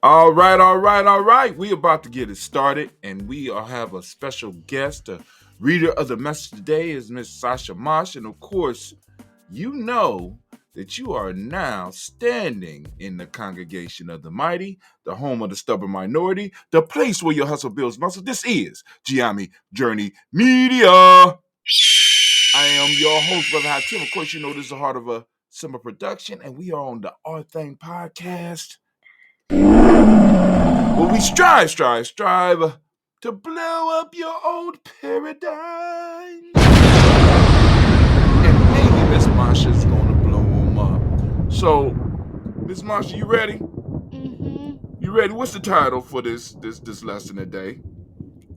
All right. We about to get it started, and we have a special guest. The reader of the message today is Miss ShashaMosh, and of course, you know that you are now standing in the congregation of the mighty, the home of the stubborn minority, the place where your hustle builds muscle. This is Gye-Nyame Journey Media. I am your host, Brother Hatim. Of course, you know this is the heart of a summer production, and we are on the Our Thing podcast. Well, we strive to blow up your old paradigm. And maybe Miss Masha's gonna blow them up. So, Miss Masha, you ready? Mm-hmm. You ready? What's the title for this lesson today?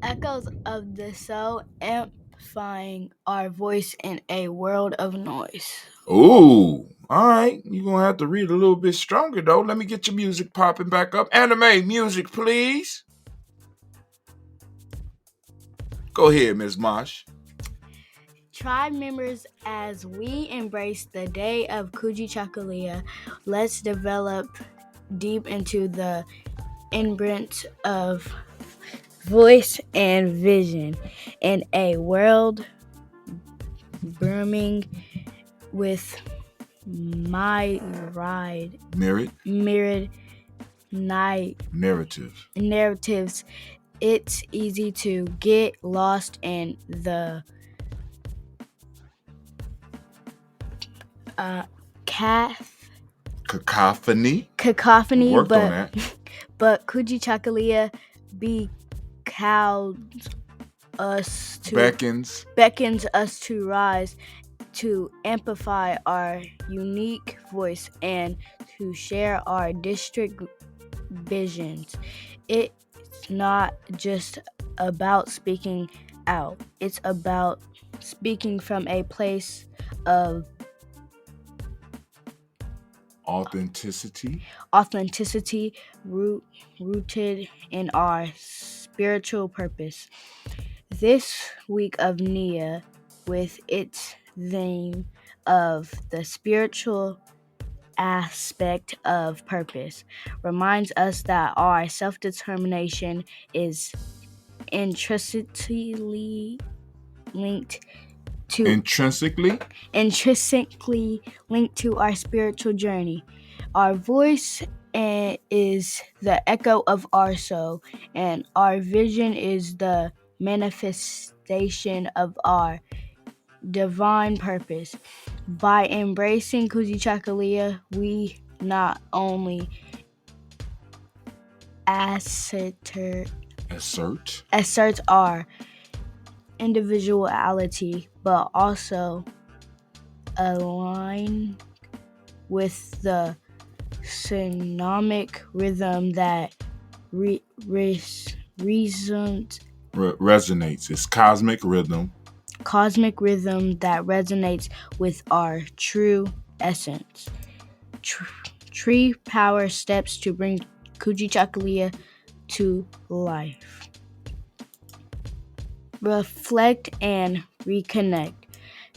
Echoes of the soul amplifying our voice in a world of noise. Ooh, all right. You're gonna have to read a little bit stronger though. Let me get your music popping back up. Anime music, please. Go ahead, Miss Mosh. Tribe members, as we embrace the day of Kujichagulia, let's develop deep into the imprint of voice and vision in a world brimming with myriad narratives. It's easy to get lost in the Cacophony. Cacophony, Worked on that. But Kujichagulia beckons us to rise, to amplify our unique voice, and to share our district visions. It's not just about speaking out. It's about speaking from a place of authenticity rooted in our spiritual purpose. This week of Nia, with its theme of the spiritual aspect of purpose, reminds us that our self-determination is intrinsically linked to our spiritual journey. Our voice is the echo of our soul, and our vision is the manifestation of our divine purpose. By embracing Kujichagulia, we not only assert our individuality, but also align with the synamic rhythm that resonates. It's cosmic rhythm that resonates with our true essence. Tree power steps to bring Kujichagulia to life. Reflect and reconnect.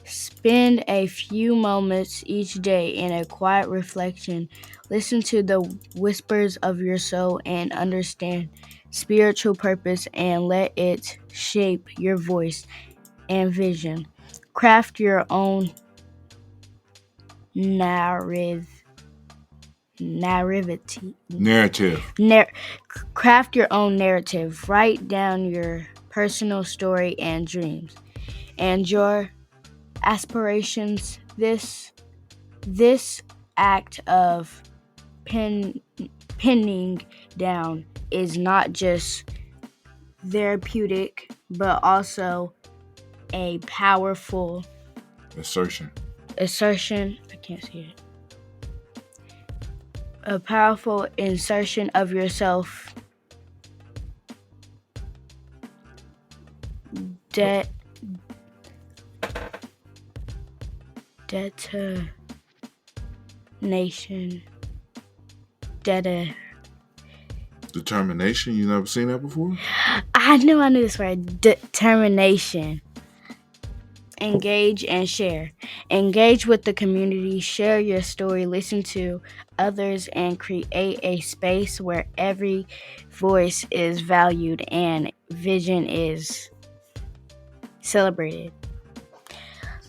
Spend a few moments each day in a quiet reflection. Listen to the whispers of your soul and understand spiritual purpose, and let it shape your voice and vision. Craft your own narrative. Craft your own narrative. Write down your personal story and dreams and your aspirations. This act of penning down is not just therapeutic, but also a powerful assertion. I can't see it. A powerful insertion of yourself Determination. You never seen that before? I knew this word. Determination. Engage and share. Engage with the community, share your story, listen to others, and create a space where every voice is valued and vision is celebrated.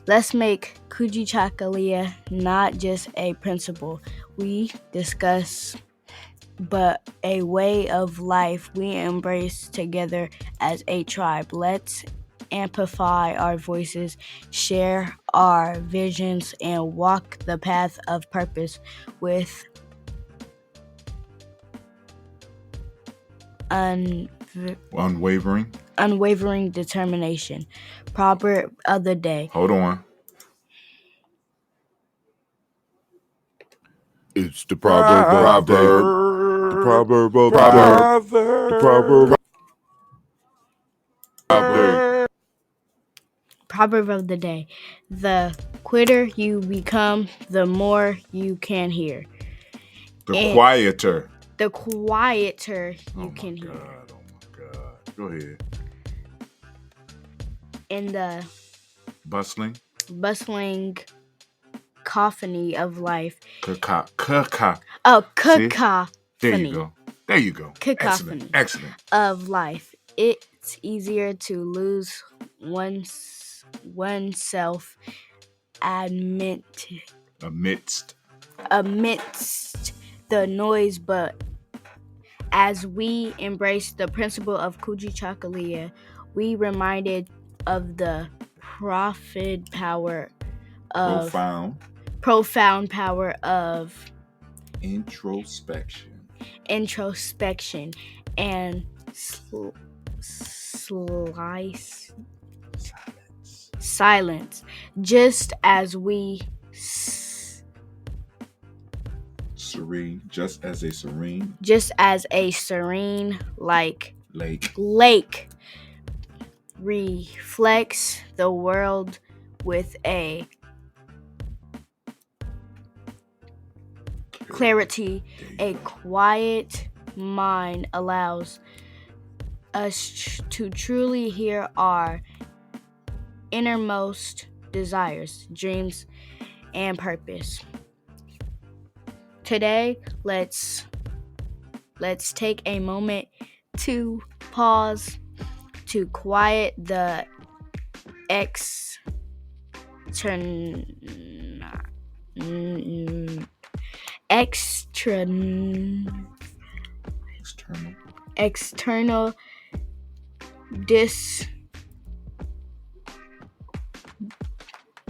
Let's make Kujichagulia not just a principle we discuss, but a way of life we embrace together as a tribe. Let's amplify our voices, share our visions, and walk the path of purpose with unwavering determination. Proverb of the day. Hold on. It's the proverb of the day. The proverb of the day. Proverb of the day. The quitter you become, the more you can hear. The quieter you can hear. Oh my God. Go ahead. In the bustling cacophony of life. Cacophony. There you go. Cacophony. Excellent. Of life. It's easier to lose oneself amidst the noise, but as we embrace the principle of Kujichagulia, we reminded of the profound power of introspection and silence, just as a serene lake reflects the world with a clarity. A quiet mind allows us to truly hear our innermost desires, dreams, and purpose. Today, let's take a moment to pause, to quiet the external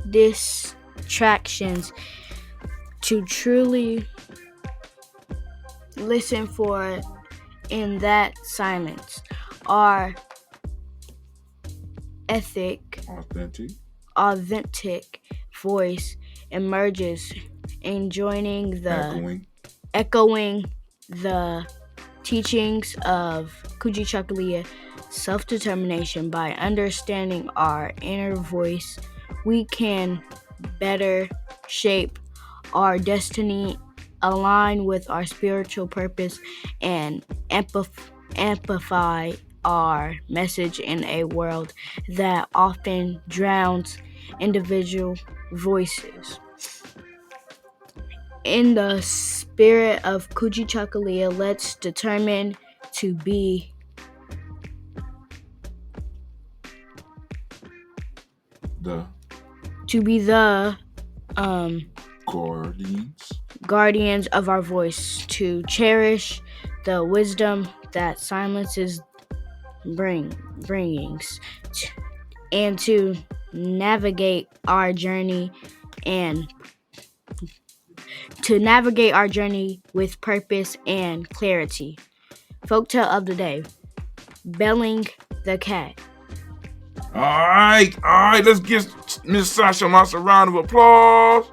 distractions, to truly listen for in that silence our authentic voice emerges, echoing the teachings of Kujichagulia, self-determination. By understanding our inner voice, we can better shape our destiny, align with our spiritual purpose, and amplify our message in a world that often drowns individual voices. In the spirit of Kujichagulia, let's determine to be the guardians of our voice, to cherish the wisdom that silences brings, and to navigate our journey with purpose and clarity. Folktale of the day: Belling the cat. All right, let's give Miss ShashaMosh a round of applause.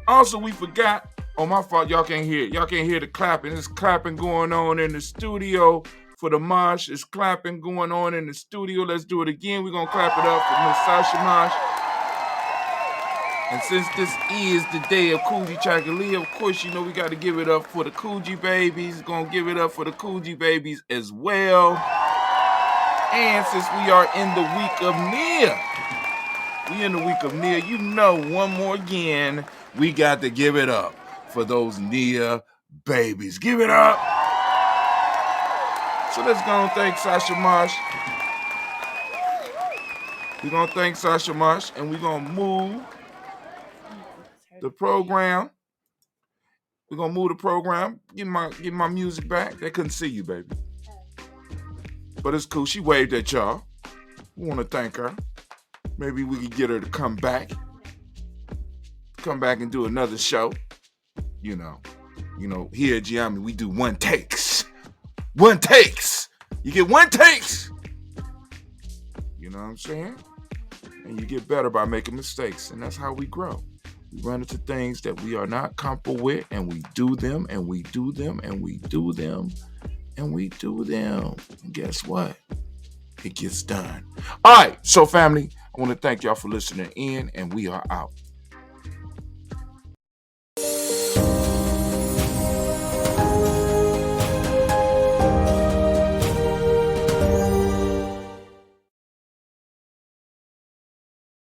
Also, we forgot, my fault, y'all can't hear the clapping. There's clapping going on in the studio for the mosh. It's clapping going on in the studio. Let's do it again. We're going to clap it up for Miss ShashaMosh. And since this is the day of Kujichagulia, of course, we got to give it up for the Kuji babies. Going to give it up for the Kuji babies as well. And since we are in the week of Nia, you know, one more again, we got to give it up for those Nia babies. Give it up. So let's go and thank ShashaMosh. We're going to thank ShashaMosh, and we're going to move the program. We're going to move the program. Give my music back. They couldn't see you, baby. But it's cool. She waved at y'all. We want to thank her. Maybe we could get her to come back and do another show. You know, here at Gye-Nyame, we do one takes. You get one takes. You know what I'm saying? And you get better by making mistakes. And that's how we grow. We run into things that we are not comfortable with, and we do them, and we do them, and we do them, and we do them. And guess what? It gets done. All right. So, family, I want to thank y'all for listening in, and we are out.